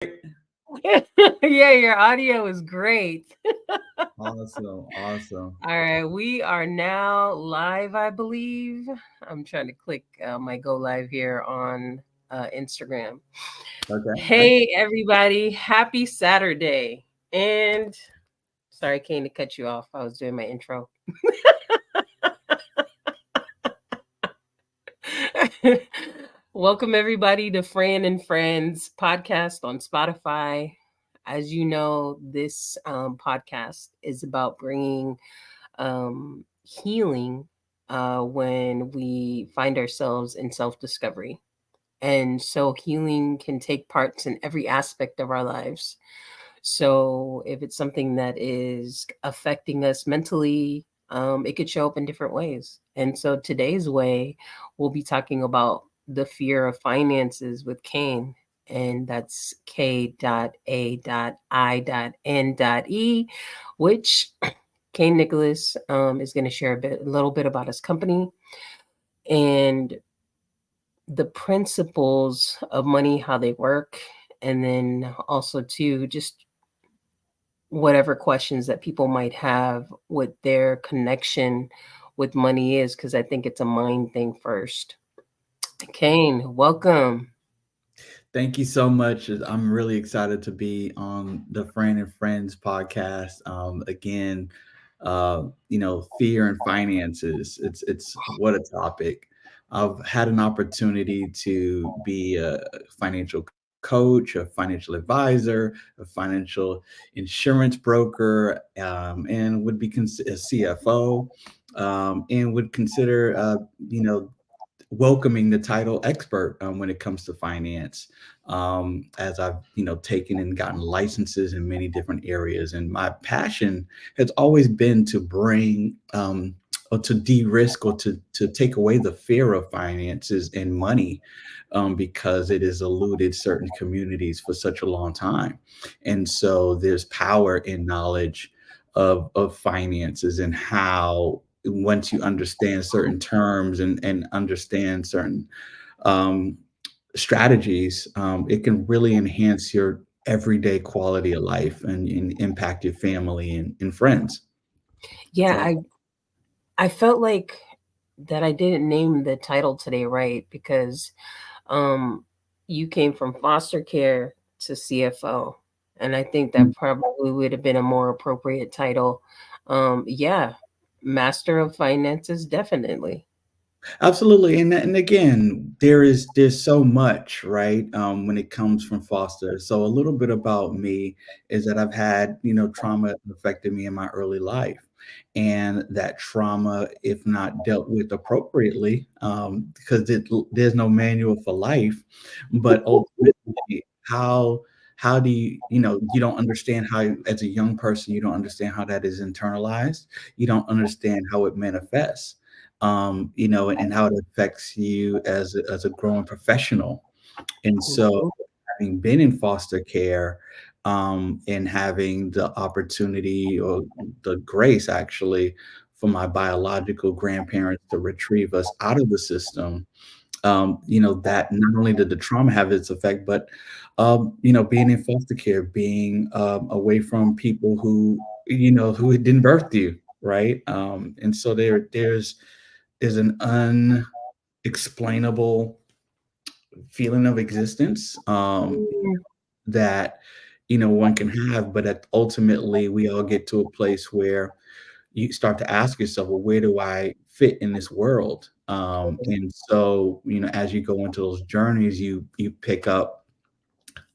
Yeah, your audio is great. Awesome, awesome. All right, we are now live, I believe. I'm trying to click my go live here on Instagram. Okay, great. Hey, everybody, happy Saturday. And sorry, Kane, to cut you off. I was doing my intro. Welcome, everybody, to Fran and Friends podcast on Spotify. As you know, this podcast is about bringing healing when we find ourselves in self discovery. And so, healing can take parts in every aspect of our lives. So, if it's something that is affecting us mentally, it could show up in different ways. And so, today's way, we'll be talking about the fear of finances with Kane. And that's K.A.I.N.E, which K.A.I.N. Nicholas is going to share a little bit about his company and the principles of money, how they work, and then also too just whatever questions that people might have with their connection with money is, because I think it's a mind thing first. Kane, welcome. Thank you so much. I'm really excited to be on the Friend and Friends podcast. Again, fear and finances. It's what a topic. I've had an opportunity to be a financial coach, a financial advisor, a financial insurance broker, and would be a CFO, and would consider, welcoming the title expert when it comes to finance, as I've taken and gotten licenses in many different areas, and my passion has always been to bring, or to de-risk, or to take away the fear of finances and money, because it has eluded certain communities for such a long time. And so there's power in knowledge of finances, and how once you understand certain terms, and understand certain, um, strategies, it can really enhance your everyday quality of life, and impact your family and friends. Yeah, So I felt like that I didn't name the title today right because um you came from foster care to CFO, and I think that probably would have been a more appropriate title. Yeah, Master of Finances, definitely. absolutely, and again, there's so much, right, when it comes from foster. So a little bit about me is that I've had, trauma affected me in my early life, and that trauma, if not dealt with appropriately, because there's no manual for life, but ultimately, how do you don't understand how, as a young person, you don't understand how that is internalized. You don't understand how it manifests, and how it affects you as a growing professional. And so, Mhm. having been in foster care, and having the opportunity, or the grace, actually, for my biological grandparents to retrieve us out of the system, that not only did the trauma have its effect, but, being in foster care, being, away from people who didn't birth you, right? And so there's an unexplainable feeling of existence, Mm, that one can have, but that ultimately we all get to a place where you start to ask yourself, well, where do I fit in this world? And so, as you go into those journeys, you pick up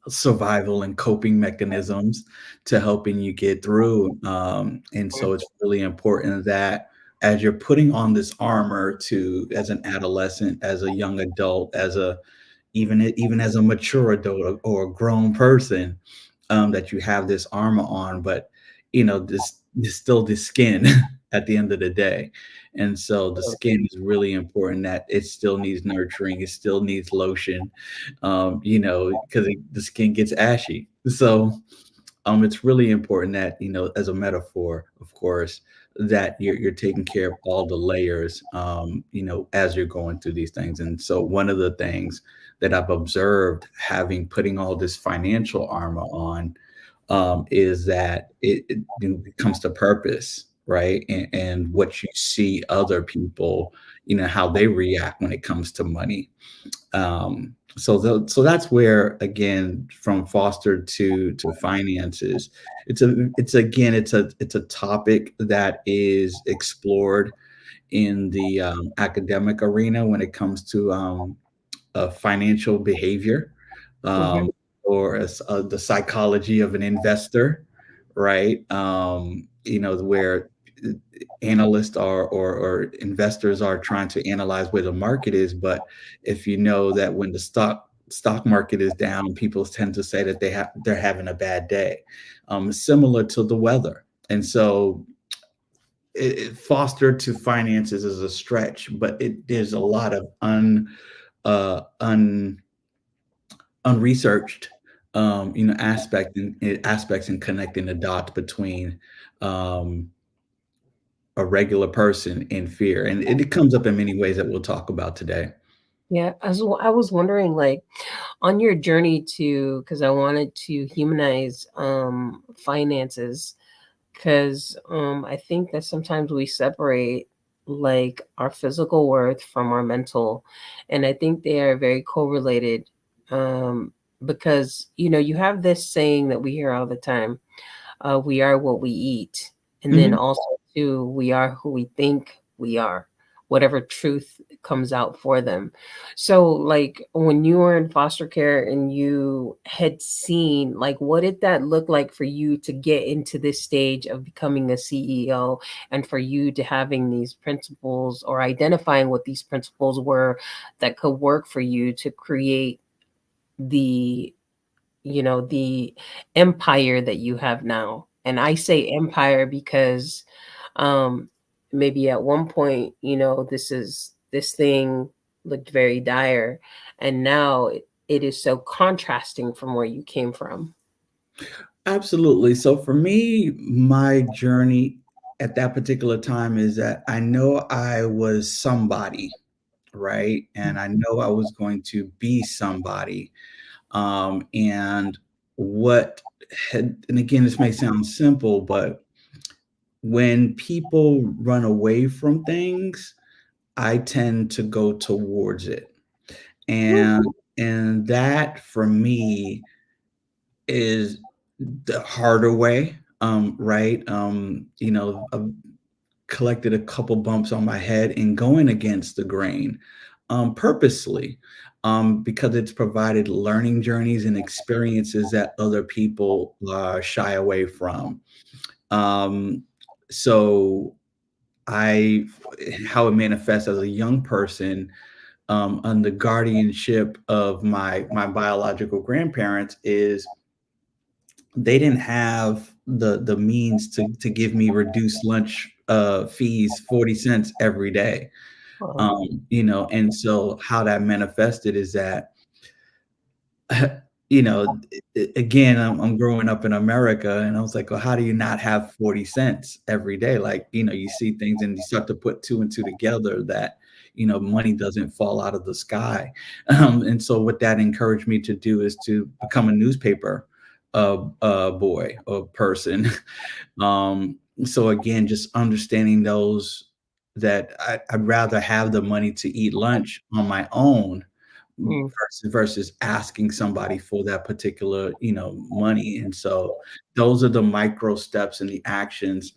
survival and coping mechanisms to helping you get through. And so it's really important that, as you're putting on this armor, to as an adolescent, as a young adult, as a even as a mature adult, or a grown person, that you have this armor on, but this still the skin at the end of the day. And so the skin is really important, that it still needs nurturing, it still needs lotion, because the skin gets ashy. So it's really important that, as a metaphor, of course, that you're taking care of all the layers, as you're going through these things. And so one of the things that I've observed having putting all this financial armor on, is that it comes to purpose, right? And what you see other people, how they react when it comes to money. So that's where, again, from foster to finances, it's a topic that is explored in the academic arena when it comes to financial behavior, Mhm. um, or the psychology of an investor, right? Where analysts or investors are trying to analyze where the market is, but if you know that when the stock market is down, people tend to say that they're having a bad day, similar to the weather. And so foster to finances is a stretch, but there's a lot of uh, un unresearched, aspects in connecting the dots between um, a regular person and fear, and it comes up in many ways that we'll talk about today. Yeah, I was wondering, like, on your journey to, because I wanted to humanize finances, because I think that sometimes we separate like our physical worth from our mental, and I think they are very correlated. Um, because you have this saying that we hear all the time, we are what we eat. And then Mhm. also too, we are who we think we are, whatever truth comes out for them. So like when you were in foster care and you had seen, like, what did that look like for you to get into this stage of becoming a CEO, and for you to having these principles or identifying what these principles were that could work for you to create the the empire that you have now? And I say empire because um maybe at one point, this thing looked very dire, and now it is so contrasting from where you came from. Absolutely. So for me, my journey at that particular time is that I know I was somebody, right? And I know I was going to be somebody. And what and again, this may sound simple, but when people run away from things, I tend to go towards it. Mm, And and that for me is the harder way, right? I've collected a couple bumps on my head in going against the grain, purposely, because it's provided learning journeys and experiences that other people shy away from. Um, so I how it manifests as a young person, under guardianship of my biological grandparents, is they didn't have the means to give me reduced lunch fees, 40 cents every day. wow. And so how that manifested is that you know, again, I'm growing up in America, and I was like, well, how do you not have 40 cents every day? Like, you see things and you start to put two and two together that, money doesn't fall out of the sky. And so what that encouraged me to do is to become a newspaper boy or person. So again, just understanding those that I'd rather have the money to eat lunch on my own Mm, versus asking somebody for that particular, money. And so those are the micro steps and the actions,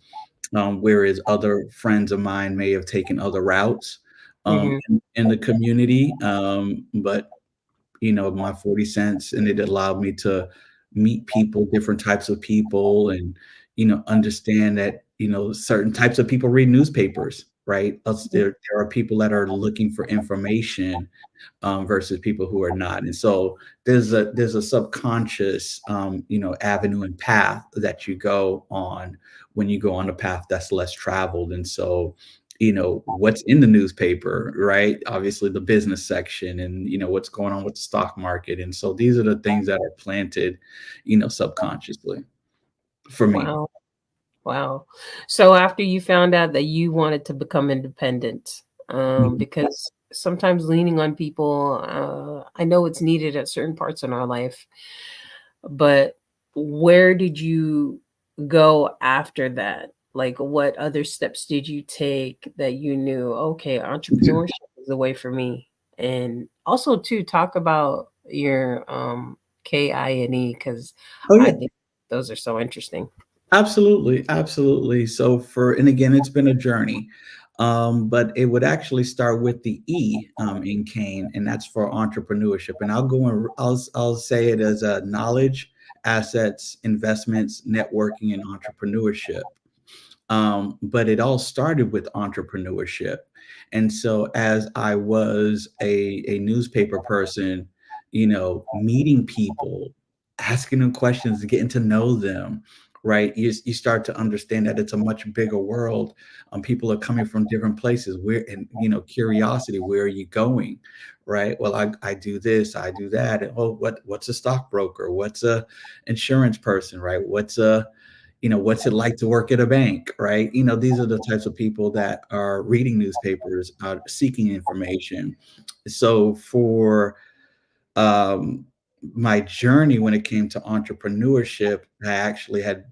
whereas other friends of mine may have taken other routes, mhm, in the community. But my 40 cents, and it allowed me to meet people, different types of people, and, understand that, certain types of people read newspapers, right? There are people that are looking for information, versus people who are not. And so there's a subconscious, avenue and path that you go on when you go on a path that's less traveled. And so, what's in the newspaper, right? Obviously, the business section, and what's going on with the stock market. And so these are the things that are planted, subconsciously for me. wow. Wow. So after you found out that you wanted to become independent, Mhm. because sometimes leaning on people, I know it's needed at certain parts in our life, but where did you go after that? Like, what other steps did you take that you knew, okay, entrepreneurship is the way for me? And also, to talk about your KINE, because Oh, I yeah. think those are so interesting. Absolutely, absolutely. So for and again, it's been a journey, but it would actually start with the E in Kane, and that's for entrepreneurship. And I'll go and I'll say it as a knowledge, assets, investments, networking, and entrepreneurship. But it all started with entrepreneurship. And so as I was a newspaper person, meeting people, asking them questions, getting to know them, right? You start to understand that it's a much bigger world. People are coming from different places. Where, and curiosity, where are you going? Right. Well, I do this, I do that. And, oh, what's a stockbroker? What's a insurance person? Right. What's it like to work at a bank, right? These are the types of people that are reading newspapers, seeking information. So for um, my journey when it came to entrepreneurship, I actually had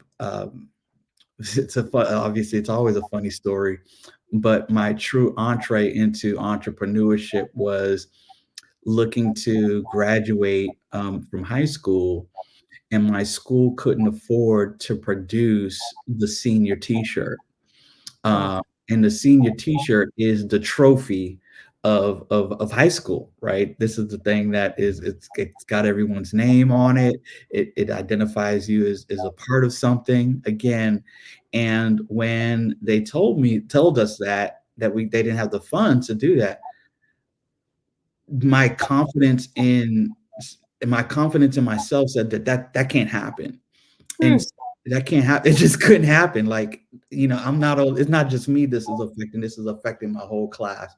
obviously it's always a funny story, but my true entree into entrepreneurship was looking to graduate from high school, and my school couldn't afford to produce the senior T-shirt. Wow. Uh, and the senior T-shirt is the trophy of high school, right? This is the thing that it's got everyone's name on it. It identifies you as a part of something again. And when they told us that they didn't have the funds to do that, my confidence in my confidence in myself said that can't happen. And Hmm. that can't happen. It just couldn't happen. Like, I'm not it's not just me this is affecting my whole class.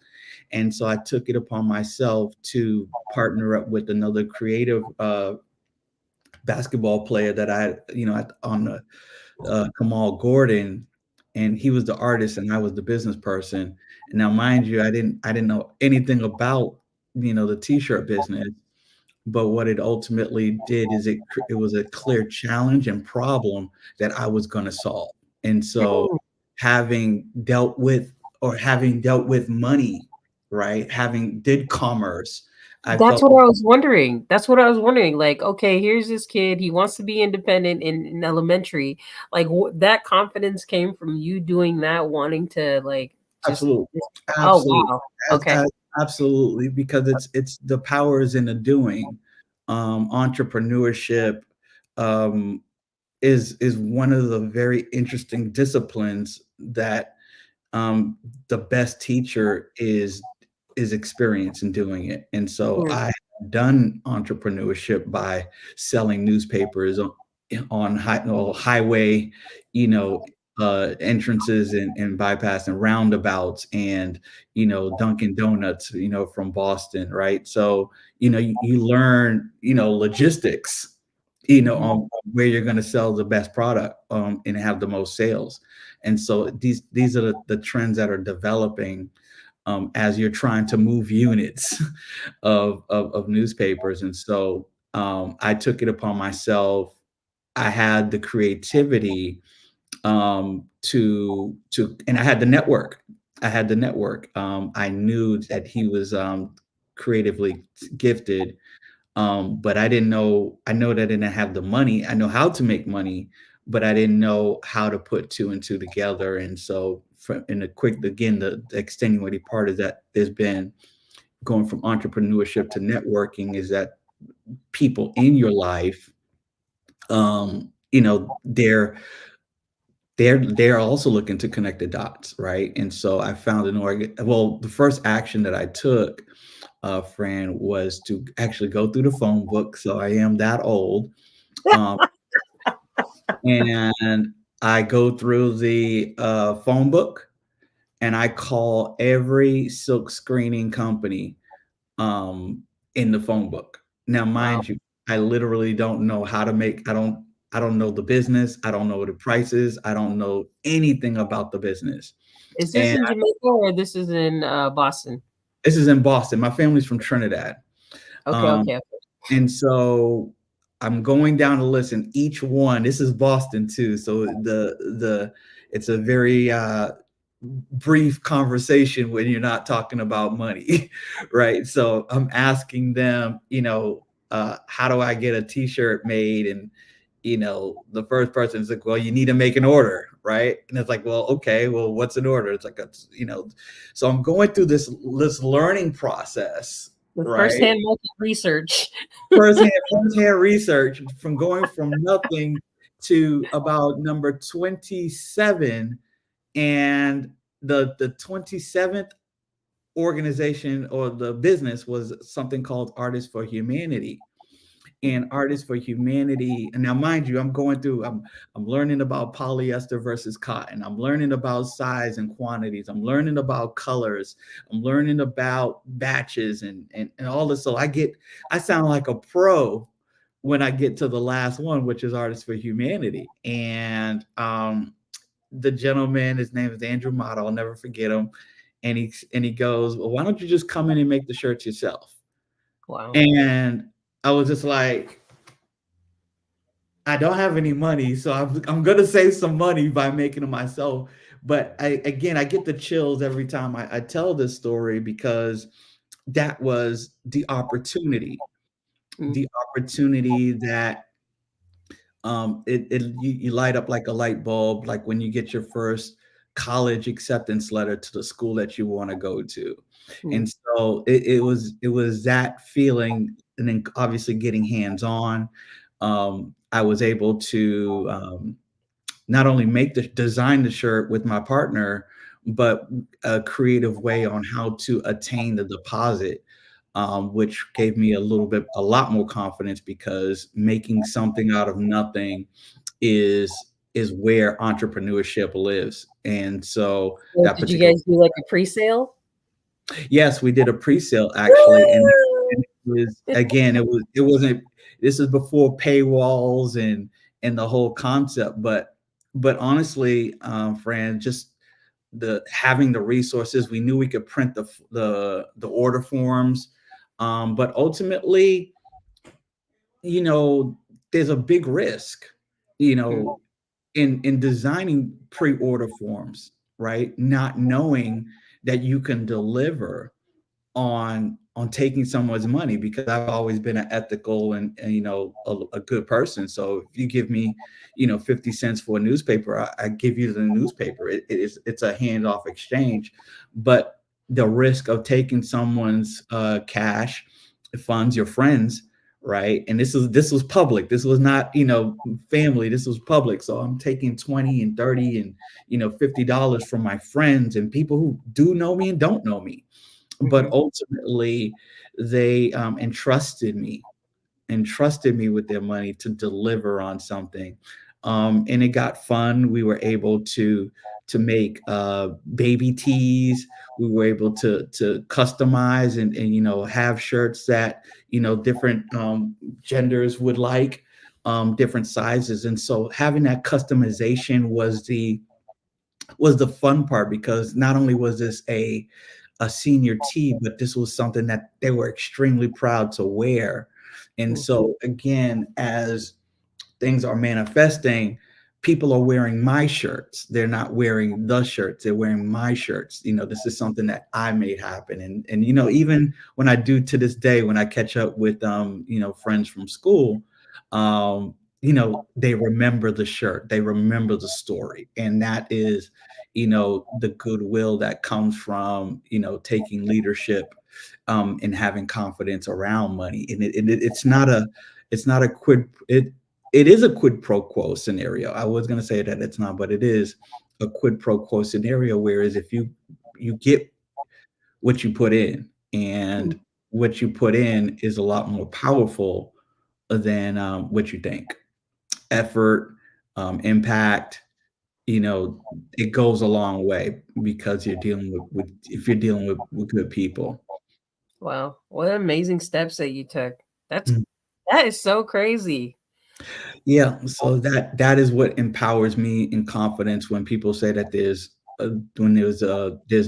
And so I took it upon myself to partner up with another creative basketball player that on the Kamal Gordon, and he was the artist and I was the business person. And now, mind you, I didn't know anything about the t-shirt business, but what it ultimately did is it was a clear challenge and problem that I was going to solve. And so Hmm. having dealt with money, right? Having did commerce, I That's felt what I was wondering. That's what I was wondering. Like, okay, here's this kid. He wants to be independent in elementary. Like, that confidence came from you doing that, wanting to like just. absolutely, Oh absolutely, wow. Okay. absolutely, because it's the power is in the doing. Entrepreneurship um, is one of the very interesting disciplines that um, the best teacher is experience in doing it. And so Hmm. I have done entrepreneurship by selling newspapers on highway, you know, entrances and bypass and roundabouts, and Dunkin' Donuts, from Boston, right? So you learn logistics, Mhm. on where you're going to sell the best product and have the most sales. And so these are the trends that are developing as you're trying to move units of newspapers. And so I took it upon myself. I had the creativity and I had the network. I knew that he was creatively gifted, but I didn't know. I know that I didn't have the money. I know how to make money, but I didn't know how to put two and two together. And so, in the quick, again, the extenuating part is that there's been going from entrepreneurship to networking is that people in your life, they're also looking to connect the dots, right? And so I found well, the first action that I took, Fran, was to actually go through the phone book. So I am that old. Um, and I go through the phone book and I call every silk screening company um, in the phone book. Now, Wow. mind you, I literally don't know how to make. I don't. I don't know the business. I don't know the prices. I don't know anything about the business. Is this And in Jamaica or this is in Boston? this is in Boston. My family's from Trinidad. Okay, Um, okay, okay. and so I'm going down the list, and each one, this is Boston too. So it's a very brief conversation when you're not talking about money, right? So I'm asking them, how do I get a t-shirt made? And the first person is like, well, you need to make an order, right? And it's like, well, okay, well, what's an order? It's like, so I'm going through this learning process, The right? first-hand market research. Firsthand research, from going from nothing to about number 27. And the 27th organization or the business was something called Artists for Humanity. And Artists for Humanity, and now mind you, I'm learning about polyester versus cotton. I'm learning about size and quantities. I'm learning about colors. I'm learning about batches and all this. So I sound like a pro when I get to the last one, which is Artists for Humanity. And the gentleman, his name is Andrew Mott, I'll never forget him. And he goes, well, why don't you just come in and make the shirts yourself? Wow. And I was just like, I don't have any money, so I'm gonna save some money by making them myself. But I get the chills every time I tell this story, because that was Mm, the opportunity that you light up like a light bulb, like when you get your first college acceptance letter to the school that you want to go to. mm, And so it was that feeling, and then obviously getting hands on. I was able to not only make the design the shirt with my partner, but a creative way on how to attain the deposit, which gave me a lot more confidence, because making something out of nothing is where entrepreneurship lives. And so so that did you particular, guys do like a pre-sale? yes, we did a pre-sale actually, and it was, again, it wasn't, this is before paywalls and the whole concept, but honestly, Fran, just the having the resources, we knew we could print the order forms, but ultimately, you know, there's a big risk, you Mm, know, in designing pre-order forms, right? Not knowing that you can deliver on taking someone's money, because I've always been an ethical and a good person. So if you give me 50 cents for a newspaper, I give you the newspaper. It's a handoff exchange. But the risk of taking someone's cash funds, your friends, right? And this was public. This was not family. This was public. So I'm taking 20 and 30 and $50 from my friends and people who do know me and don't know me. But mhm. ultimately, they entrusted me with their money to deliver on something, and it got fun. We were able to make baby tees. We were able to customize and have shirts that different genders would like, different sizes. And so having that customization was the fun part, because not only was this a senior tee, but this was something that they were extremely proud to wear. And Mm, so again, as things are manifesting, people are wearing my shirts. They're not wearing the shirts. They're wearing my shirts. This is something that I made happen. And even when I do to this day, when I catch up with friends from school, they remember the shirt. They remember the story. And that is, the goodwill that comes from, taking leadership, and having confidence around money. And it, it's not a it's not a quid it it is a quid pro quo scenario. I was going to say that it's not, but it is a quid pro quo scenario. Whereas if you get what you put in, mm. and what you put in is a lot more powerful than what you think. Effort, impact, it goes a long way, because you're dealing with if you're dealing with good people. Wow, what amazing steps that you took. That's Mm. that is so crazy. Yeah, so that is what empowers me in confidence when people say that there's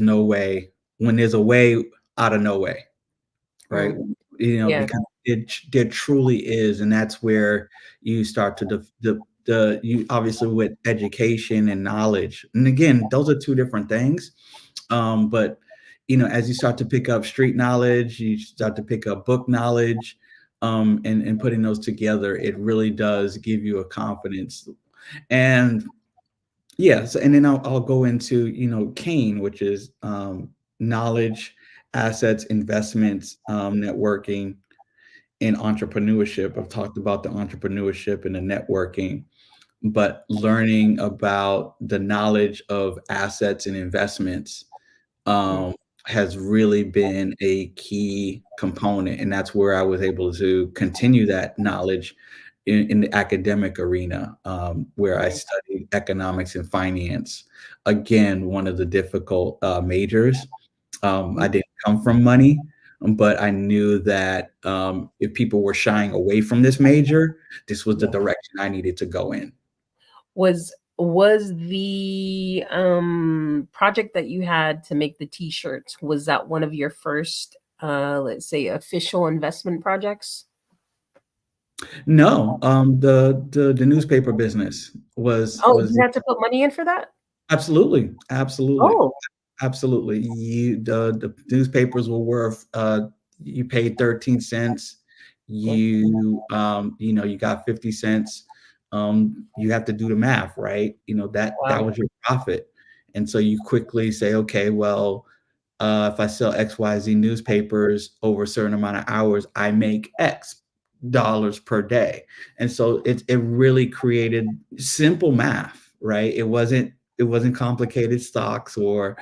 no way, when there's a way out of no way, right? Mm, yeah. Because there truly is, and that's where you start to the you obviously with education and knowledge, and again, those are two different things. But as you start to pick up street knowledge, you start to pick up book knowledge, and putting those together, it really does give you a confidence. And yes, and then I'll go into K.A.I.N, which is knowledge, assets, investments, networking, and entrepreneurship. I've talked about the entrepreneurship and the networking, but learning about the knowledge of assets and investments Mm, um, has really been a key component, and that's where I was able to continue that knowledge in the academic arena, where I mm, studied economics and finance. Again, one of the difficult majors. mm, I didn't come from money, but I knew that if people were shying away from this major, this was the yeah. direction I needed to go in. Was the project that you had to make the t-shirts, was that one of your first let's say official investment projects? No, the newspaper business Oh, was you had to put money in for that? absolutely, absolutely, Oh, absolutely. The newspapers were worth, you paid 13 cents, okay. you got 50 cents. You have to do the math, right? That Wow. was your profit. And so you quickly say, okay, well, if I sell XYZ newspapers over a certain amount of hours, I make X dollars per day. And so it really created simple math, right? It wasn't complicated stocks or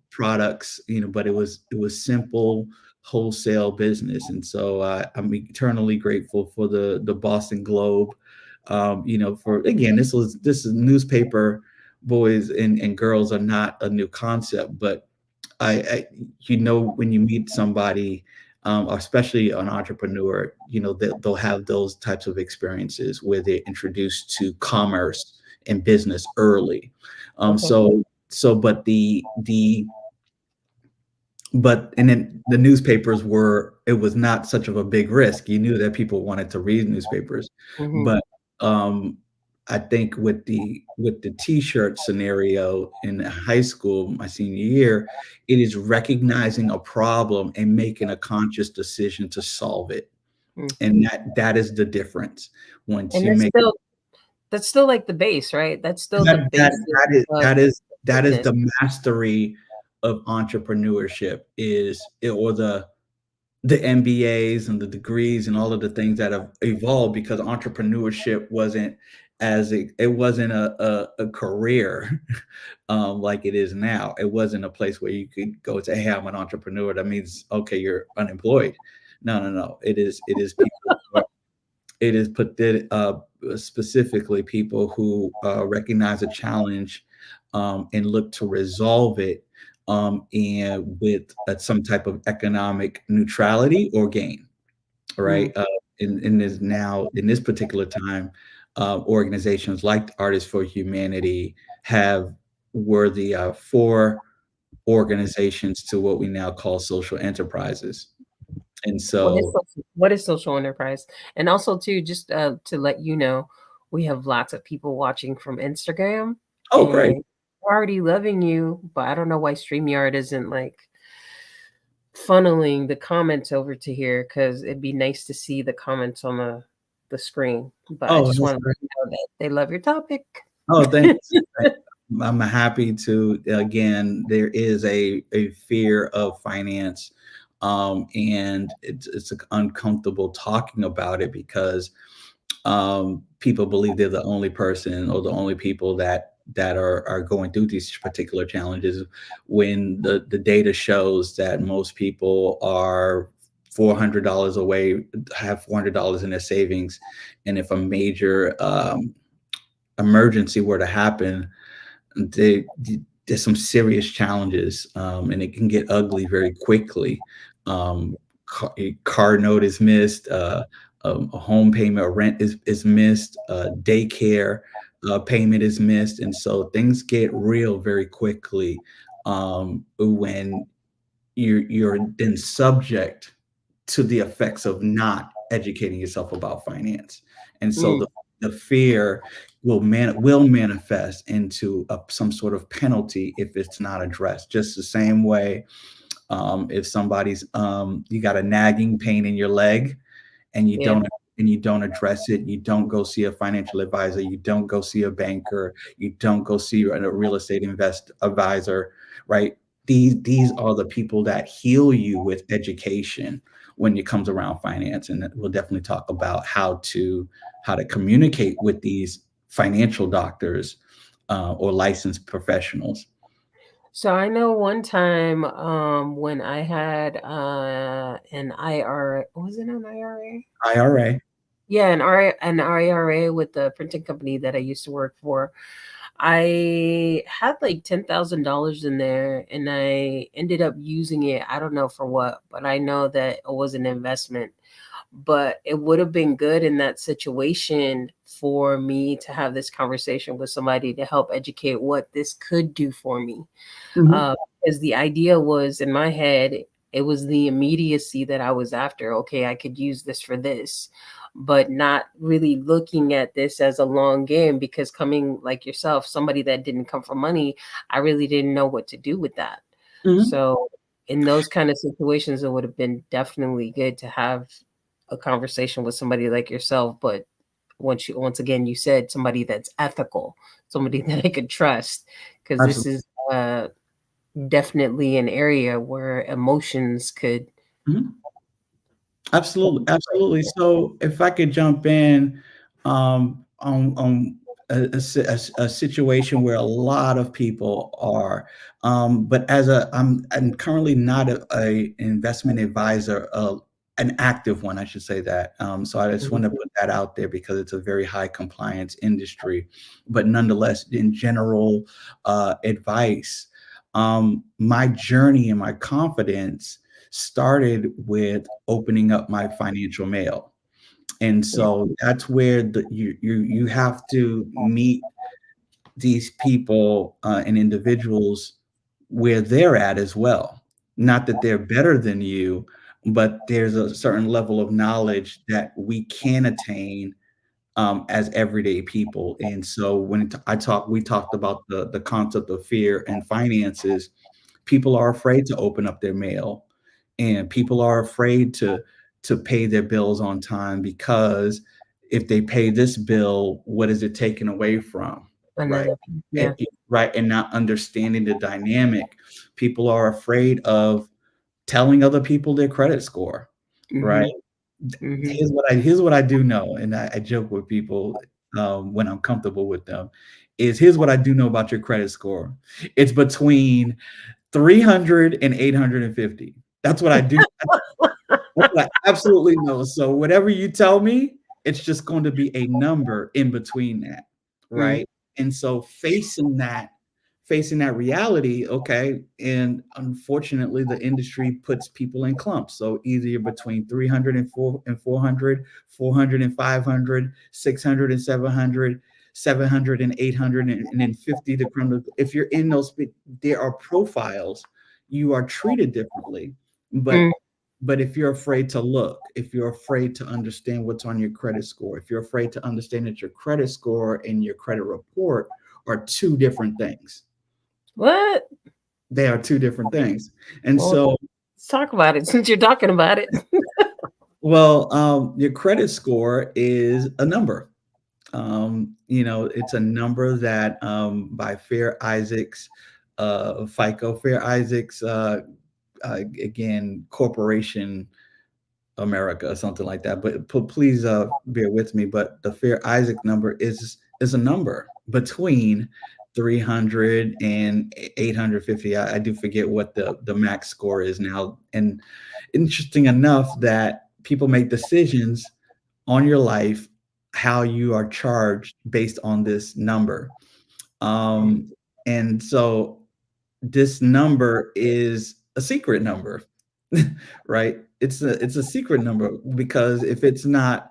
products, but it was simple wholesale business. And so I'm eternally grateful for the Boston Globe. For again, this is newspaper boys and girls are not a new concept, but when you meet somebody, or especially an entrepreneur, they'll have those types of experiences where they're introduced to commerce and business early. Okay. And then the newspapers it was not such of a big risk. You knew that people wanted to read newspapers, Hmm. but um, I think with the t-shirt scenario in high school, my senior year, it is recognizing a problem and making a conscious decision to solve it, Mm. and that is the difference. Once And you make that's still like the base, right? That's still the that that basis that is of that is that is business. the mastery of entrepreneurship, or the MBAs and the degrees and all of the things that have evolved, because entrepreneurship wasn't it wasn't a career like it is now. It wasn't a place where you could go and say, "Hey, I'm an entrepreneur." That means okay, you're unemployed. No, no, no. It is people. It is specifically people who recognize a challenge, and look to resolve it, and with some type of economic neutrality or gain, Mm, right? In this particular time, organizations like Artists for Humanity have were the four organizations to what we now call social enterprises, and so. what is social enterprise? And also too, just to let you know, we have lots of people watching from Instagram Oh, great. and we're already loving you, but I don't know why StreamYard isn't like funneling the comments over to here because it'd be nice to see the comments on the screen. But I Oh, just that's want to let great. you know that they love your topic. Oh, thanks. I'm happy to. Again, there is a fear of finance, and it's uncomfortable talking about it because people believe they're the only person or the only people that are going through these particular challenges, when the data shows that most people are $400 away, have $400 in their savings, and if a major emergency were to happen, they, there's some serious challenges, and it can get ugly very quickly. Um, car note is missed. a home payment or rent is missed, daycare payment is missed, and so things get real very quickly when you're then subject to the effects of not educating yourself about finance. And so Mm, the fear will manifest into some sort of penalty if it's not addressed. Just the same way, if somebody's you got a nagging pain in your leg, and yeah. you don't address it, you don't go see a financial advisor, you don't go see a banker, you don't go see a real estate invest advisor, right? These are the people that heal you with education when it comes around finance. And we'll definitely talk about how to communicate with these financial doctors or licensed professionals. So I know one time when I had an IRA, was it an IRA? IRA. Yeah, an IRA with the printing company that I used to work for. I had like $10,000 in there and I ended up using it. I don't know for what, but I know that it was an investment. But it would have been good in that situation for me to have this conversation with somebody to help educate what this could do for me. Mhm. Uh, because the idea was in my head, it was the immediacy that I was after. Okay, I could use this for this, but not really looking at this as a long game because coming like yourself, somebody that didn't come from money, I really didn't know what to do with that. Mhm. So in those kind of situations, it would have been definitely good to have a conversation with somebody like yourself. But once again, you said somebody that's ethical, somebody that I could trust, because this Absolutely. is uh definitely an area where emotions could Mhm. Absolutely, absolutely. So if I could jump in on a situation where a lot of people are, but I'm currently not a investment advisor, an active one, I should say that. So I just want to Mhm. put that out there because it's a very high compliance industry, but nonetheless, in general advice, my journey and my confidence started with opening up my financial mail. And Yeah, so that's where you have to meet these people and individuals where they're at as well. Not that they're better than you, but there's a certain level of knowledge that we can attain as everyday people. And so we talked about the concept of fear and finances. People are afraid to open up their mail, and people are afraid to pay their bills on time because if they pay this bill, what is it taken away from, right? another yeah. Right, and not understanding the dynamic. People are afraid of telling other people their credit score, right? Mhm, mhm. Here's what I do know, and I joke with people when I'm comfortable with them. Is here's what I do know about your credit score. It's between 300 and 850. That's what I do. That's what I absolutely know. So whatever you tell me, it's just going to be a number in between that, Mm, right? And so facing that reality, okay, and unfortunately the industry puts people in clumps. So either you're between 300 and 400, 400 and 500, 600 and 700, 700 and 800, and then 50 to criminal. If you're in those, there are profiles, you are treated differently. mm. But if you're afraid to look, if you're afraid to understand what's on your credit score, if you're afraid to understand that your credit score and your credit report are two different things, What? they are two different things. And Well, so, let's talk about it since you're talking about it. well, your credit score is a number. It's a number that by Fair Isaacs, FICO, Fair Isaacs, again, corporation America or something like that. But please bear with me. But the Fair Isaac number is a number between 300 and 850. I do forget what the max score is now. And interesting enough that people make decisions on your life, how you are charged based on this number. Um, and so this number is a secret number, right? It's a secret number because if it's not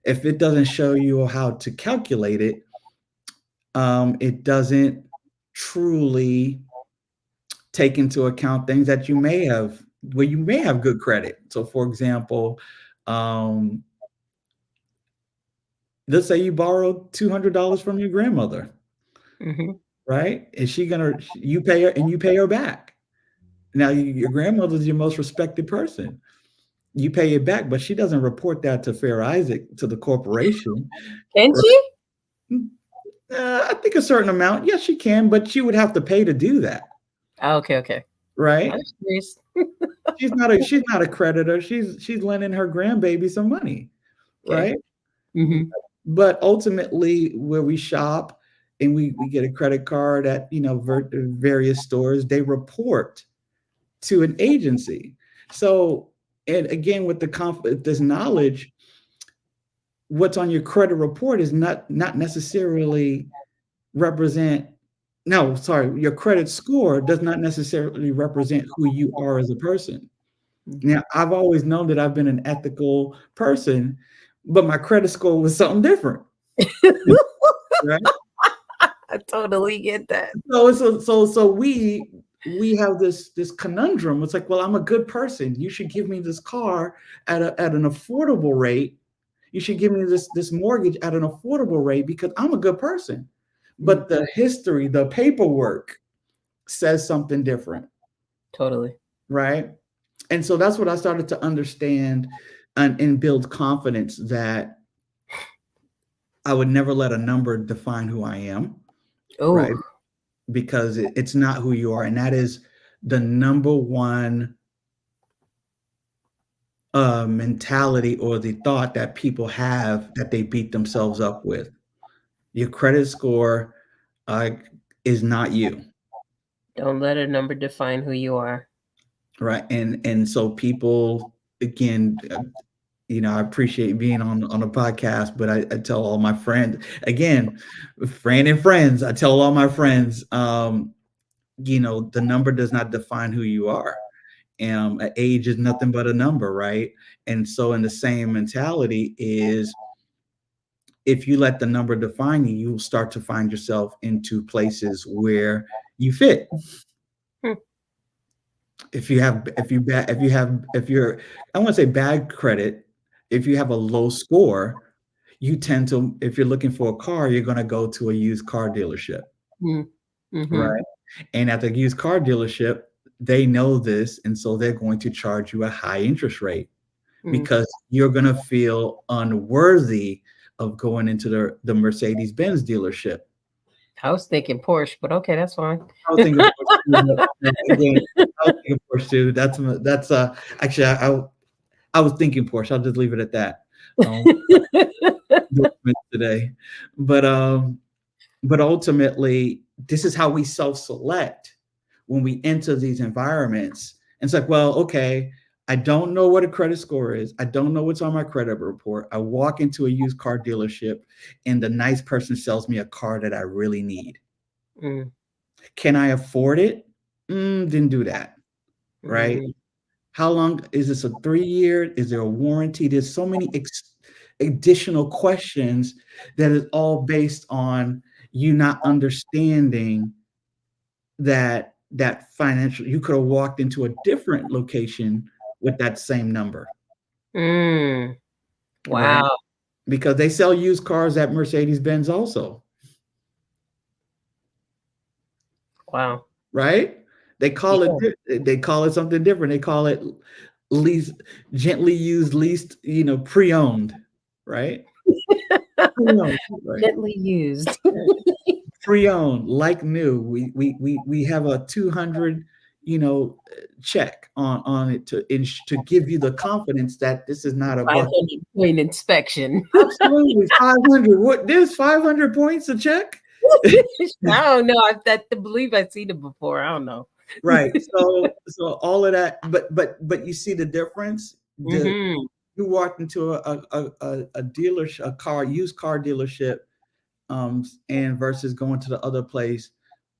If it doesn't show you how to calculate it, it doesn't truly take into account things that you may have where you may have good credit. So, for example, um, let's say you borrowed $200 from your grandmother, Mhm. right? Is she gonna you pay her and you pay her back? Now, your grandmother's your most respected person. You pay it back, but she doesn't report that to Fair Isaac to the corporation. Can Right? she? I think a certain amount. Yes, she can, but she would have to pay to do that, Oh, okay, okay. I right? was curious. She's not a creditor. She's lending her grandbaby some money, Okay. right? Mhm. But ultimately, where we shop and we get a credit card at various stores, they report to an agency. So, and again, with this knowledge, what's on your credit report is not necessarily represent. No, sorry, your credit score does not necessarily represent who you are as a person. Mhm. Now, I've always known that I've been an ethical person, but my credit score was something different, right? I totally get that. So we have this conundrum. It's like, well, I'm a good person. You should give me this car at an affordable rate. You should give me this mortgage at an affordable rate because I'm a good person. Mm, But the history, the paperwork says something different, totally. right? And so that's what I started to understand and build confidence that I would never let a number define who I am, right? Oh, Because it's not who you are. And that is the number one mentality or the thought that people have that they beat themselves up with. Your credit score uh, is not you, don't let a number define who you are. right? And so people, again, I appreciate being on a podcast, but I tell all my friends, again, friend and friends, I tell all my friends, the number does not define who you are. Age is nothing but a number, right? And so, in the same mentality is, if you let the number define you, you'll start to find yourself into places where you fit. Hmm. If you're, I want to say bad credit, if you have a low score, you tend to, if you're looking for a car, you're going to go to a used car dealership, Mm. Mhm. right? And at the used car dealership, they know this, and so they're going to charge you a high interest rate Mm. because you're going to feel unworthy of going into the Mercedes-Benz dealership. I was thinking Porsche, but okay, that's fine. I was thinking Porsche too, but again, I was thinking Porsche too. That's actually I was thinking Porsche. I'll just leave it at that. Um, today, but ultimately, this is how we self-select when we enter these environments. And it's like, well, okay, I don't know what a credit score is. I don't know what's on my credit report. I walk into a used car dealership, and the nice person sells me a car that I really need. Mm. Can I afford it? Didn't do that, right? Mm. How long is this? A 3 year? Is there a warranty? There's so many additional questions that is all based on you not understanding that financial. You could have walked into a different location with that same number, Mm. right? Wow. Because they sell used cars at Mercedes-Benz also, Wow. right? They call it Yeah. they call it something different. They call it least gently used, least, pre-owned, right? Pre-owned, right? Gently used. Pre-owned, like new. We have a 200, check on it to give you the confidence that this is not a buck. 500 point inspection. Absolutely, 500. What? There's 500 points to check, I don't know. I believe I've seen it before. I don't know. right? So all of that, but you see the difference. Mhm. You walked into a dealership, used car dealership, and versus going to the other place,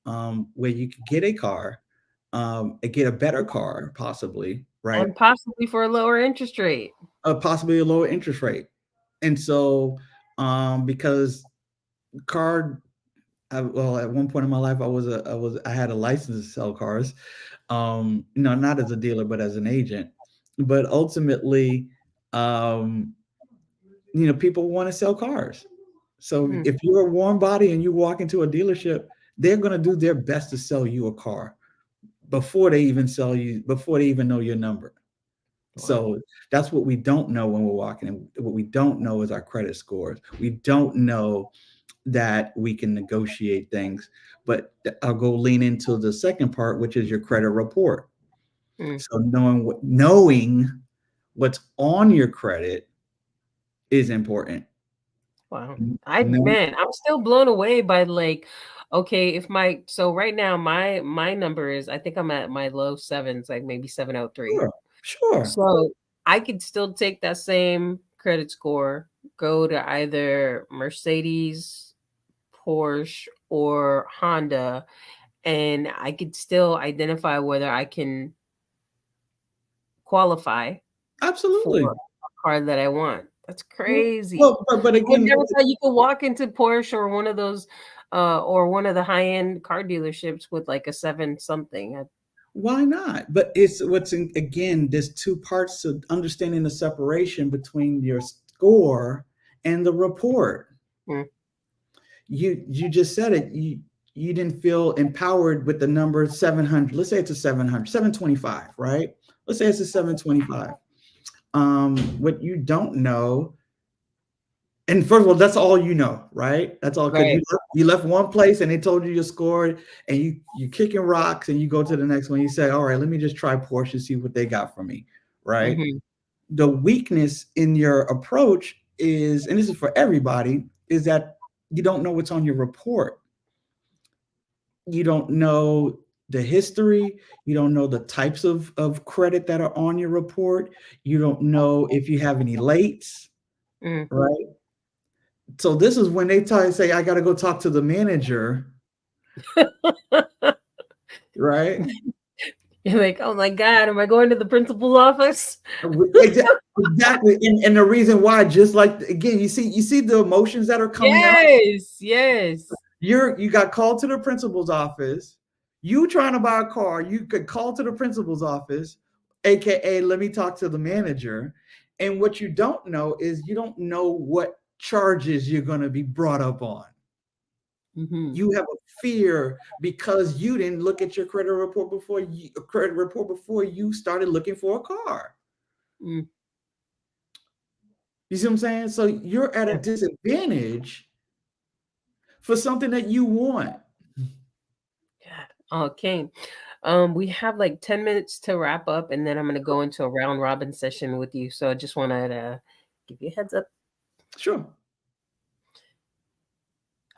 where you could get a car, and get a better car, possibly, right? And possibly for a lower interest rate. Possibly a lower interest rate. And so, because car well, at one point in my life, I had a license to sell cars. Not as a dealer, but as an agent. But ultimately, um, people want to sell cars. So Mm, if you're a warm body and you walk into a dealership, they're going to do their best to sell you a car before they even know your number. wow. So that's what we don't know when we're walking in. What we don't know is our credit scores. We don't know that we can negotiate things. But I'll go lean into the second part, which is your credit report. Mm, So knowing what's on your credit is important. wow. No, I'm still blown away by like, okay, if my so right now my number is I think I'm at my low sevens, like maybe 703. sure, sure, So I could still take that same credit score, go to either Mercedes, Porsche, or Honda, and I could still identify whether I can qualify for absolutely. a car that I want. That's Well, crazy. but I would again, never thought you could walk into Porsche or one of those, or one of the high-end car dealerships with like a seven something. why not? But again, there's two parts to understanding the separation between your score and the report. Mm, You just said it. You didn't feel empowered with the number 700. Let's say it's a 700, 725, right? Let's say it's a 725. What you don't know, and first of all, that's all you know, right? That's all because right. you left one place and they told you your score, and you kicking rocks, and you go to the next one. You say, all right, let me just try Porsche and see what they got for me, right? Hmm. The weakness in your approach is, and this is for everybody, is that you don't know what's on your report. You don't know the history. You don't know the types of credit that are on your report. You don't know if you have any lates, Mm. right? So this is when they say, I got to go talk to the manager, right? You're like, oh my God, am I going to the principal's office? Exactly. And the reason why, just like, again, you see the emotions that are coming out. Yes, yes. You got called to the principal's office. You trying to buy a car, you could call to the principal's office, aka let me talk to the manager. And what you don't know is you don't know what charges you're going to be brought up on. Hmm. You have a fear because you didn't look at your credit report before you started looking for a car. Mm. You see what I'm saying? So you're at a Yeah. disadvantage for something that you want. Yeah. Okay. We have like 10 minutes to wrap up, and then I'm gonna go into a round robin session with you. So I just wanted to give you a heads up. Sure.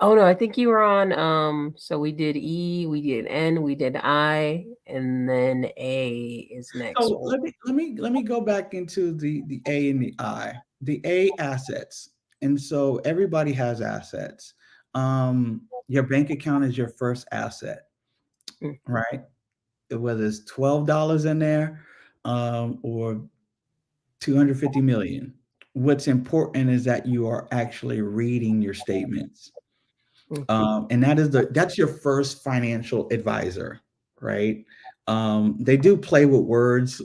Oh no, I think you were on. So we did E, we did N, we did I, and then A is next. So let me go back into the A and the I. The A, assets. And so everybody has assets. Your bank account is your first asset, Mm, right? Whether it's $12 in there, or 250 million. What's important is that you are actually reading your statements. mm, And that's your first financial advisor, right? They do play with words,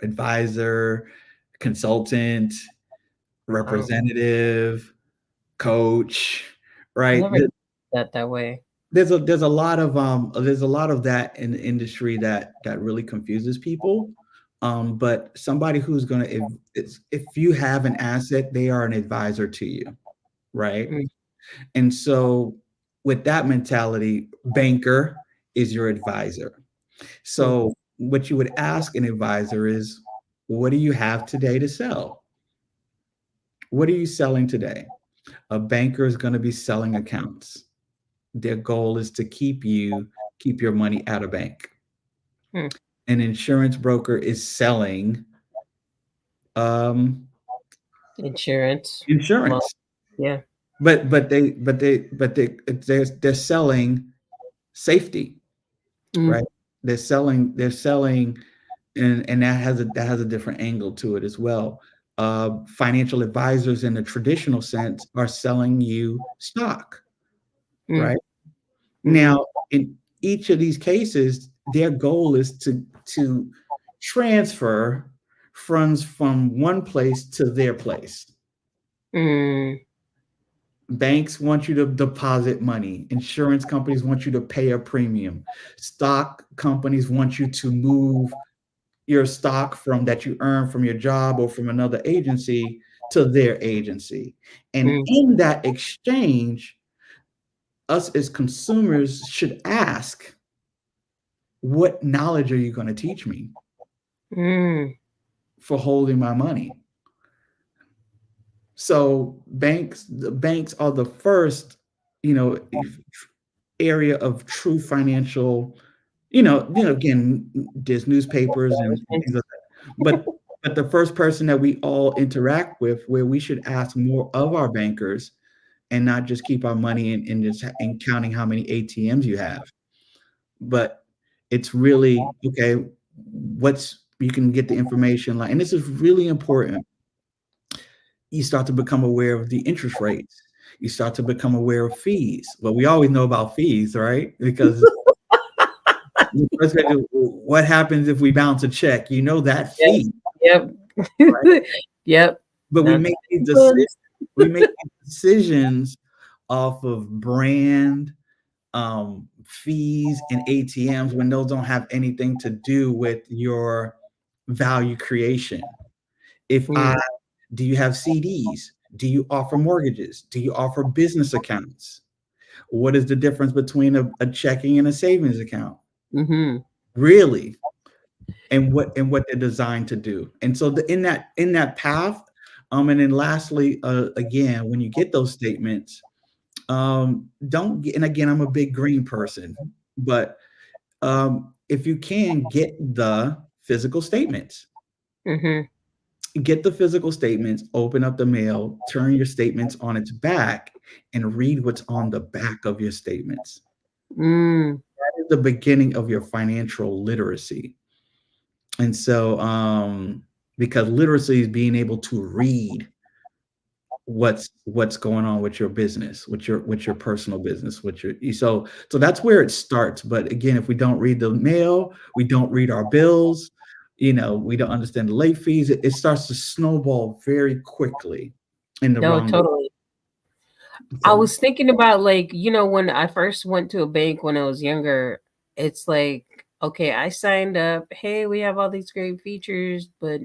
advisor, consultant, wow. representative, coach, I right? never that way. There's a lot of that in the industry that really confuses people. But somebody who's gonna if you have an asset, they are an advisor to you, right? Mm, And so with that mentality, banker is your advisor. mm, So what you would ask an advisor is, what do you have today to sell? What are you selling today? A banker is going to be selling accounts. Their goal is to keep your money at a bank. mm. An insurance broker is selling um, Insurance. Well, insurance, yeah. but they're selling safety, Mm, right? They're selling, and that has a different angle to it as well. Financial advisors in the traditional sense are selling you stock, Mm, right? mhm, Now, in each of these cases, their goal is to transfer funds from one place to their place. mm, Banks want you to deposit money. Insurance companies want you to pay a premium. Stock companies want you to move your stock from that you earn from your job or from another agency to their agency. And mm, in that exchange, us as consumers should ask, what knowledge are you going to teach me mm, for holding my money? So the banks are the first, you know, area of true financial, again, there's newspapers and things like that. But the first person that we all interact with where we should ask more of our bankers and not just keep our money in just in counting how many ATMs you have. But it's really okay, what's you can get the information like, and this is really important. You start to become aware of the interest rates. You start to become aware of fees. Well, we always know about fees, right? Because the first question, what happens if we bounce a check? You know that yes, fee, yep. right? Yep, But not the cheap ones. we make these decisions off of brand, fees, and ATMs when those don't have anything to do with your value creation. If I Mm, Do you have CDs? Do you offer mortgages? Do you offer business accounts? What is the difference between a checking and a savings account? mhm, Really? And what they're designed to do. And so in that path, and then lastly, again, when you get those statements, don't get, and again, I'm a big green person, but if you can get the physical statements, mhm, open up the mail, turn your statements on its back, and read what's on the back of your statements. mm. That is the beginning of your financial literacy. And so, because literacy is being able to read what's going on with your business, with your personal business, so that's where it starts. But again, if we don't read the mail, we don't read our bills, we don't understand the late fees, it starts to snowball very quickly in the No, wrong direction. totally. I So, was thinking about, like, when I first went to a bank when I was younger, it's like, okay, I signed up. Hey, we have all these great features, but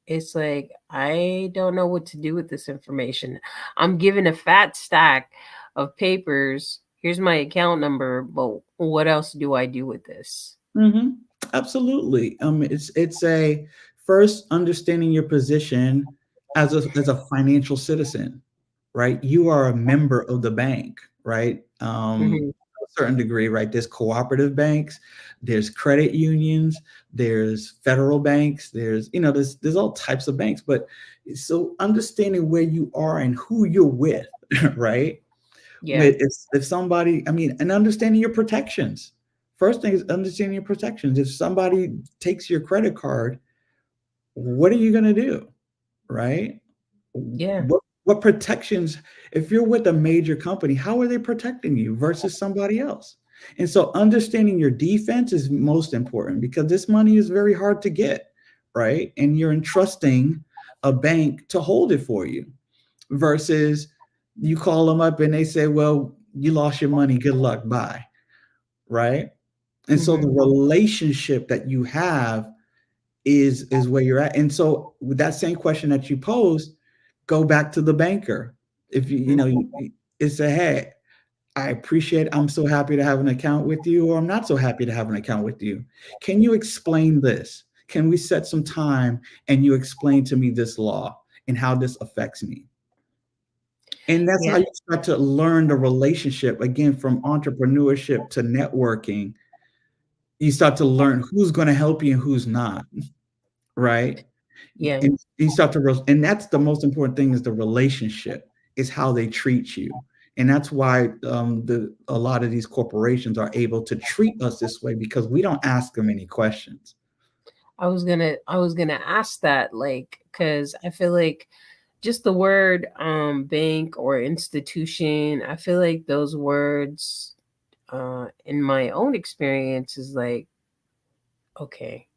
it's like I don't know what to do with this information. I'm given a fat stack of papers. Here's my account number, but what else do I do with this? mhm, absolutely. It's a first understanding your position as a financial citizen, right? You are a member of the bank, right? Hmm. To a certain degree, right? There's cooperative banks, there's credit unions, there's federal banks, there's all types of banks. But so understanding where you are and who you're with, right? Yeah, If somebody, I mean, and understanding your protections. First thing is understanding your protections. If somebody takes your credit card, what are you going to do? Right? yeah, What protections, if you're with a major company, how are they protecting you versus somebody else? And so understanding your defense is most important because this money is very hard to get, right? And you're entrusting a bank to hold it for you versus you call them up and they say, well, you lost your money, good luck, bye, right? And so the hmm, relationship that you have is where you're at. And so with that same question that you posed, go back to the banker. If it's a, hey, I appreciate, I'm so happy to have an account with you, or I'm not so happy to have an account with you. Can you explain this? Can we set some time and you explain to me this law and how this affects me? And that's how yeah, you start to learn the relationship again, from entrepreneurship to networking. You start to learn who's going to help you and who's not, right? yeah, And you start to and that's the most important thing, is the relationship, is how they treat you. And that's why a lot of these corporations are able to treat us this way, because we don't ask them any questions. I was gonna ask that, like, because I feel like just the word bank or institution, I feel like those words in my own experience is like, okay,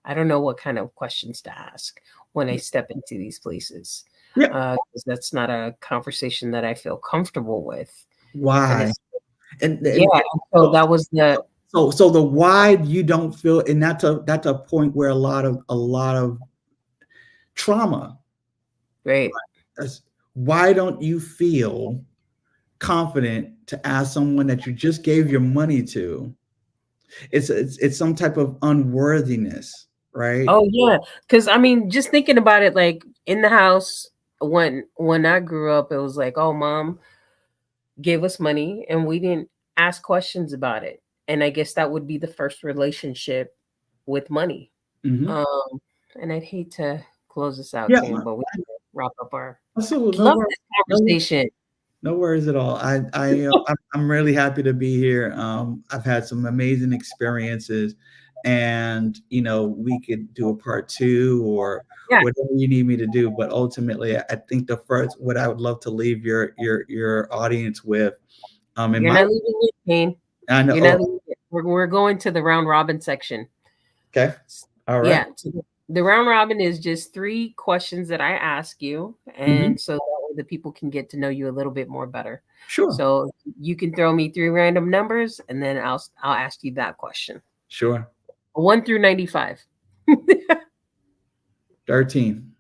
I don't know what kind of questions to ask when I step into these places. Yeah. 'Cause that's not a conversation that I feel comfortable with. And Why? it's And yeah, and so so that was the so the why you don't feel, and that's a point where a lot of trauma. right. That's, why don't you feel confident to ask someone that you just gave your money to? It's some type of unworthiness, right? Oh yeah, because I mean, just thinking about it, like in the house when I grew up, it was like, oh, mom gave us money, and we didn't ask questions about it. And I guess that would be the first relationship with money. Hmm. Um, and I'd hate to close this out, Yeah. Kim, but we can wrap up our. So no Love worries. this No, conversation. no worries at all. I'm really happy to be here. I've had some amazing experiences, and we could do a part two or Yeah, whatever you need me to do. But ultimately, I think the first, what I would love to leave your audience with, in you're my, not leaving it, Kane. I know. You're Oh, not leaving it. We're going to the round robin section. okay, all right. Yeah, so the round robin is just three questions that I ask you, Hmm. and so that way the people can get to know you a little bit more better. Sure, So you can throw me three random numbers, and then I'll ask you that question. sure. 1 through 95. 13.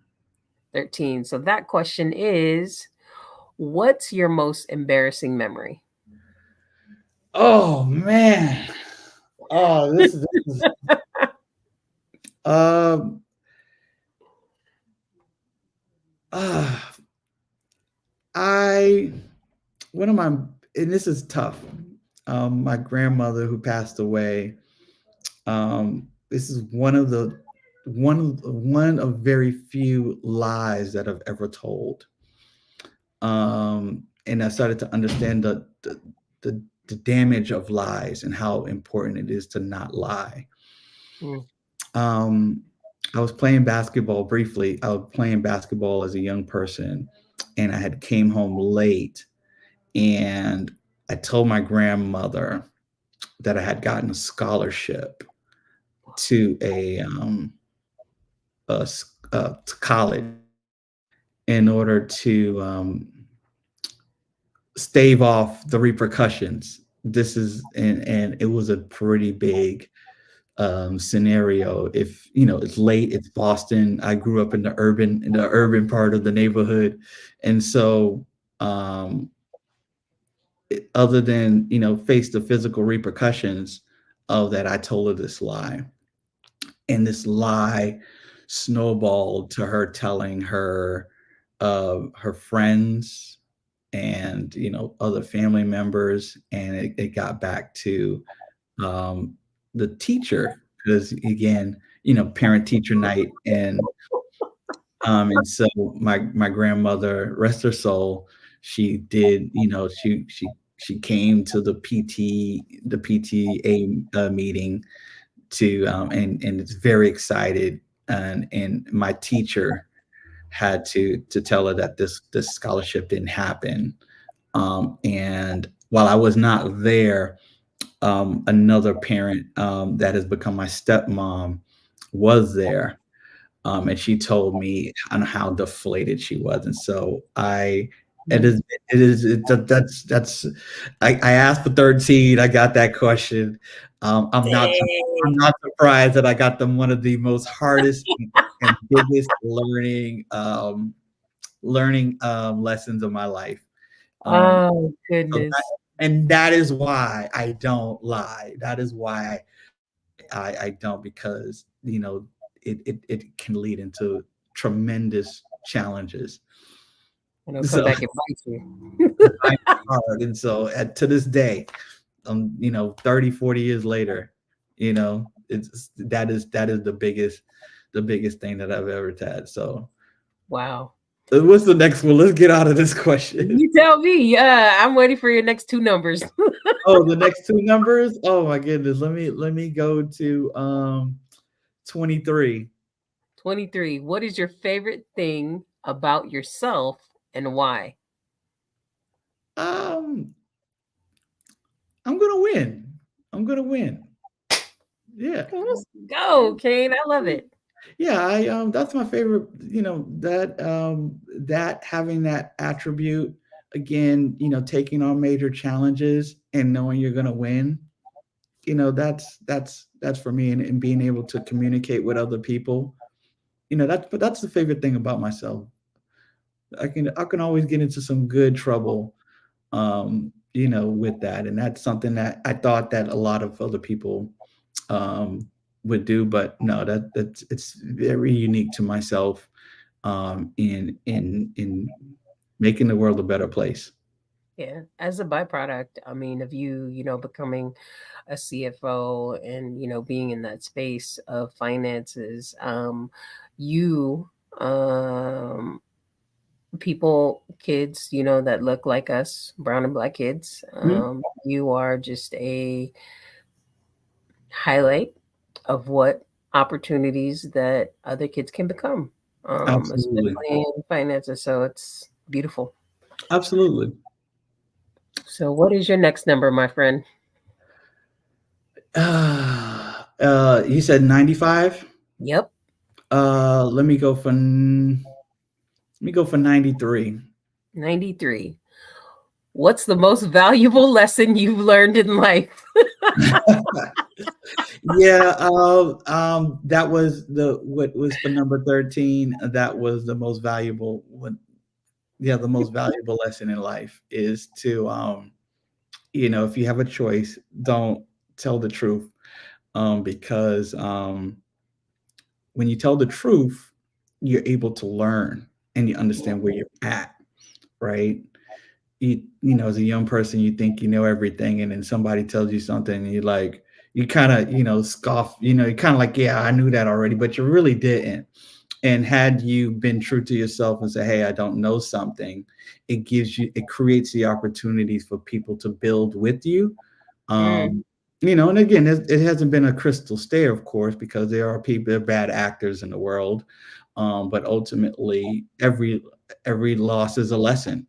13. So that question is, what's your most embarrassing memory? Oh man. Oh, this is um uh, I one of my, and this is tough. My grandmother who passed away. This is one of very few lies that I've ever told. And I started to understand the damage of lies and how important it is to not lie. Mm, Um, I was playing basketball briefly. I was playing basketball as a young person, and I had came home late, and I told my grandmother that I had gotten a scholarship to to college in order to stave off the repercussions. This is and it was a pretty big scenario. If it's late, it's Boston. I grew up in the urban part of the neighborhood, and so um, other than face the physical repercussions of that, I told her this lie, and this lie snowballed to her telling her friends and other family members, and it got back to um, the teacher, because again, parent teacher night, and so my grandmother, rest her soul, she did, she came to the PTA meeting to and it's very excited, and my teacher had to tell her that this scholarship didn't happen. And while I was not there, another parent that has become my stepmom was there, and she told me on how deflated she was, and so it mm. is that's I asked for 13. I got that question. I'm Dang. not surprised that I got them one of the most hardest and biggest learning lessons of my life. Um, Oh, so that, goodness. and that is why I don't lie. That is why I don't, because it can lead into tremendous challenges. And it'll come So back and bite you. I hard, and so to this day, 30, 40 years later, that is the biggest thing that I've ever had. So Wow. what's the next one? Let's get out of this question. You tell me. I'm waiting for your next two numbers. Oh, the next two numbers. Oh my goodness. Let me go to 23. 23. What is your favorite thing about yourself and why? Um, I'm gonna win. I'm gonna win. Yeah. Let's go, Kane. I love it. Yeah, I that's my favorite, that having that attribute again, taking on major challenges and knowing you're gonna win, that's for me and being able to communicate with other people. That's the favorite thing about myself. I can always get into some good trouble with that. And that's something that I thought that a lot of other people um, would do, but no, that's it's very unique to myself in making the world a better place. Yeah, as a byproduct, I mean, of you, becoming a CFO and, being in that space of finances, you, um, people, kids, that look like us, brown and black kids, Mhm. you are just a highlight of what opportunities that other kids can become, Absolutely, especially in finances. So it's beautiful. absolutely. So, what is your next number, my friend? You said 95. Yep, Let me go for 93. 93. What's the most valuable lesson you've learned in life? Yeah, that was the what was for number 13. That was the most valuable one. Yeah, the most valuable lesson in life is to, if you have a choice, don't tell the truth, because when you tell the truth, you're able to learn and you understand where you're at, right? As a young person, you think you know everything, and then somebody tells you something, and you kind of, scoff, you're kind of like, yeah, I knew that already, but you really didn't. And had you been true to yourself and say, hey, I don't know something, it creates the opportunities for people to build with you. Mm, Um, and again, it hasn't been a crystal stare, of course, because there are bad actors in the world. But ultimately, every loss is a lesson.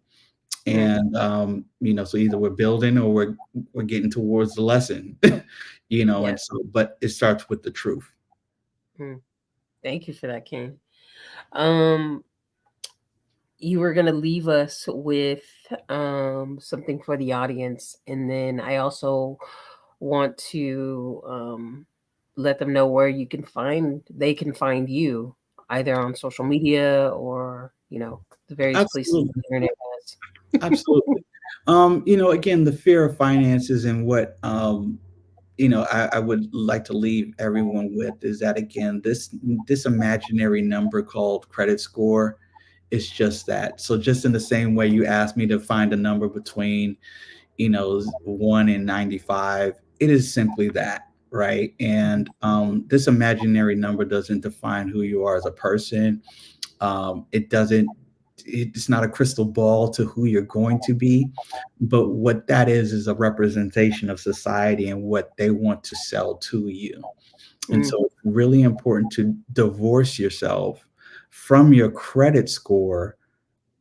mm, And so either we're building or we're getting towards the lesson. yeah. And so, but it starts with the truth. Mm. Thank you for that, King. Um, you were gonna leave us with something for the audience, and then I also want to let them know where they can find you, either on social media or the various places Absolutely. the internet has. Absolutely. Again, the fear of finances and what I would like to leave everyone with is that again, this imaginary number called credit score is just that. So just in the same way you asked me to find a number between 1 and 95, it is simply that, right? And this imaginary number doesn't define who you are as a person. It doesn't. It's not a crystal ball to who you're going to be, but what that is a representation of society and what they want to sell to you. And Mm, so it's really important to divorce yourself from your credit score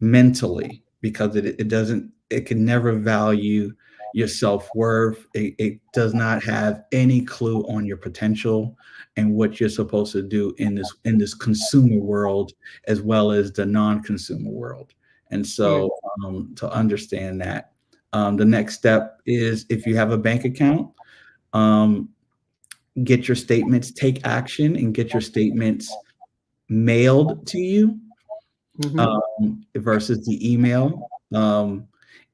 mentally, because it can never value your self-worth. It does not have any clue on your potential and what you're supposed to do in this consumer world as well as the non-consumer world. And mm, so to understand that, the next step is, if you have a bank account, um, get your statements, take action and get your statements mailed to you, mm-hmm, versus the email.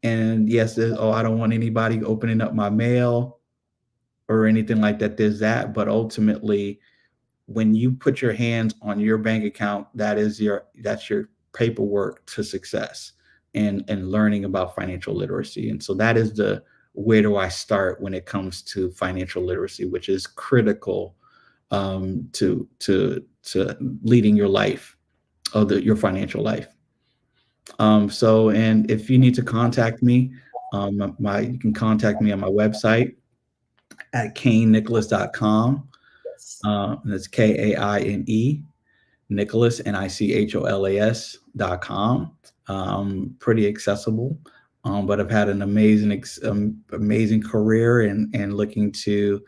And yes, oh, I don't want anybody opening up my mail or anything like that. There's that. But ultimately, when you put your hands on your bank account, that's your paperwork to success and learning about financial literacy. And so that is the where do I start when it comes to financial literacy, which is critical to leading your life, or your financial life. And if you need to contact me, you can contact me on my website at K.A.I.N.E Nicholas.com. And it's K.A.I.N.E Nicholas, Nicholas.com. Pretty accessible. But I've had an amazing career, and looking to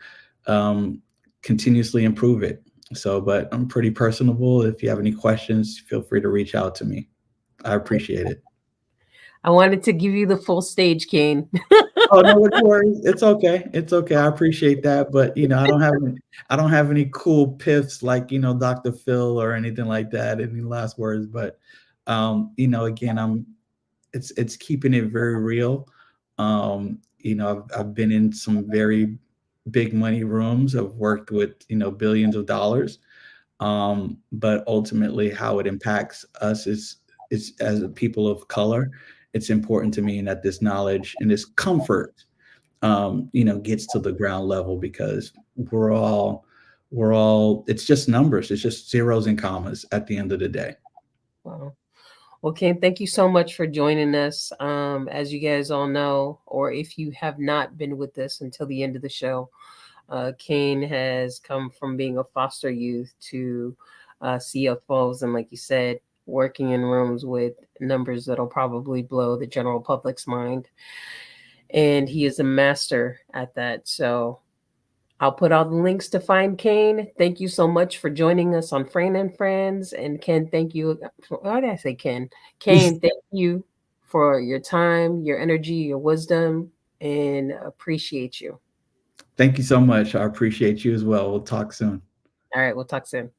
um, continuously improve it. So, but I'm pretty personable. If you have any questions, feel free to reach out to me. I appreciate it. I wanted to give you the full stage, K.A.I.N. Oh no, no worries. It's okay. It's okay. I appreciate that, but I don't have any cool piffs like Dr. Phil or anything like that. Any last words? But again, it's keeping it very real. I've been in some very big money rooms. I've worked with billions of dollars, but ultimately, how it impacts us is as a people of color. It's important to me that this knowledge and this comfort gets to the ground level, because we're all it's just numbers. It's just zeros and commas at the end of the day. Wow. Well, Ken, thank you so much for joining us. As you guys all know, or if you have not been with us until the end of the show, K.A.I.N has come from being a foster youth to CFOs, and like you said, working in rooms with numbers that'll probably blow the general public's mind. And he is a master at that. So I'll put all the links to find K.A.I.N. Thank you so much for joining us on Fran and Friends. And Ken, thank you. Why did I say Ken? K.A.I.N, thank you for your time, your energy, your wisdom, and appreciate you. Thank you so much. I appreciate you as well. We'll talk soon. All right, we'll talk soon.